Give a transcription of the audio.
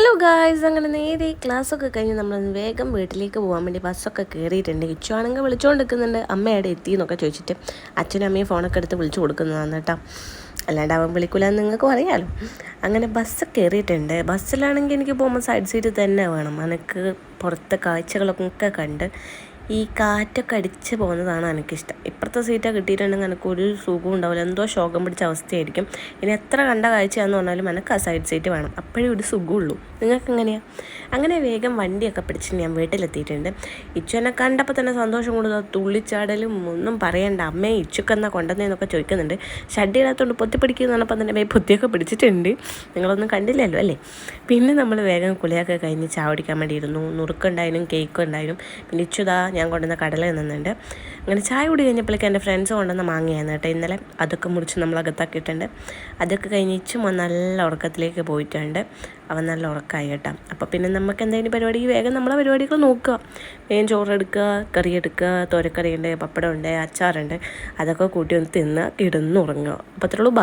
Hello guys, അങ്ങനെ നേരെ ക്ലാസ്സൊക്കെ കഴിഞ്ഞ് നമ്മൾ വേഗം വീട്ടിലേക്ക് പോകാൻ വേണ്ടി ബസ്സൊക്കെ കയറിയിട്ടുണ്ട്. ഇച്ചുവാണെങ്കിൽ വിളിച്ചുകൊണ്ട് നിൽക്കുന്നുണ്ട്, അമ്മ എവിടെ എത്തി എന്നൊക്കെ ചോദിച്ചിട്ട്. അച്ഛനും അമ്മയും ഫോണൊക്കെ എടുത്ത് വിളിച്ചു കൊടുക്കുന്നതാണ് കേട്ടോ, അല്ലാണ്ട് അവൻ വിളിക്കില്ലെന്ന് നിങ്ങൾക്കും അറിയാമല്ലോ. അങ്ങനെ ബസ് കയറിയിട്ടുണ്ട്. ബസ്സിലാണെങ്കിൽ എനിക്ക് പോകുമ്പോൾ സൈഡ് സീറ്റ് തന്നെ വേണം. എനിക്ക് പുറത്തെ കാഴ്ചകളൊക്കെ കണ്ട് ഈ കാറ്റൊക്കെ അടിച്ച് പോകുന്നതാണ് എനിക്കിഷ്ടം. ഇപ്പുറത്തെ സീറ്റൊക്കെ കിട്ടിയിട്ടുണ്ടെങ്കിൽ എനിക്കൊരു സുഖവും ഉണ്ടാവില്ല, എന്തോ ശോകം പിടിച്ച അവസ്ഥയായിരിക്കും. ഇനി എത്ര കണ്ട കാഴ്ചയാണെന്ന് പറഞ്ഞാലും എനിക്ക് ആ സൈഡ് സീറ്റ് വേണം, അപ്പോഴേ ഒരു സുഖമുള്ളൂ. നിങ്ങൾക്ക് എങ്ങനെയാണ്? അങ്ങനെ വേഗം വണ്ടിയൊക്കെ പിടിച്ച് ഞാൻ വീട്ടിലെത്തിയിട്ടുണ്ട്. ഇച്ചു എന്നെ കണ്ടപ്പോൾ തന്നെ സന്തോഷം കൊണ്ട് തുള്ളിച്ചാടലും ഒന്നും പറയണ്ട. അമ്മയെ ഇച്ചുക്കെന്നാ കൊണ്ടുവന്നതെന്നൊക്കെ ചോദിക്കുന്നുണ്ട്. ഷഡ്ഡിയിടത്തോണ്ട് പൊത്തി പിടിക്കുന്ന പറഞ്ഞപ്പോൾ തന്നെ പൊത്തിയൊക്കെ പിടിച്ചിട്ടുണ്ട്. നിങ്ങളൊന്നും കണ്ടില്ലല്ലോ അല്ലേ? പിന്നെ നമ്മൾ വേഗം കുളിയൊക്കെ കഴിഞ്ഞ് ചായ കുടിക്കാൻ വേണ്ടി ഇരുന്നു. നുറുക്കുണ്ടായാലും കേക്ക് ഉണ്ടായാലും. പിന്നെ ഇച്ചുതാ ഞാൻ കൊണ്ടുവന്ന കടല നിന്നുണ്ട്. അങ്ങനെ ചായ കുടി കഴിഞ്ഞപ്പോഴേക്കും എൻ്റെ ഫ്രണ്ട്സ് കൊണ്ടുവന്ന മാങ്ങയായിരുന്നു കേട്ടോ ഇന്നലെ. അതൊക്കെ മുറിച്ച് നമ്മൾ അകത്താക്കിയിട്ടുണ്ട്. അതൊക്കെ കഴിഞ്ഞ് ഇച്ചും നല്ല ഉറക്കത്തിലേക്ക് പോയിട്ടുണ്ട്. അവൻ നല്ല ഉറക്കമായി കേട്ടോ. അപ്പോൾ പിന്നെ നമുക്ക് എന്തെങ്കിലും പരിപാടി വേഗം നമ്മളെ പരിപാടികൾ നോക്കുക. വേഗം ചോറെടുക്കുക, കറി എടുക്കുക, തോരക്കറിയുണ്ട്, പപ്പടമുണ്ട്, അച്ചാറുണ്ട്, അതൊക്കെ കൂട്ടി ഒന്ന് തിന്ന് കിടന്നുറങ്ങുക. അപ്പോൾ അത്രയുള്ളൂ. ബൈ.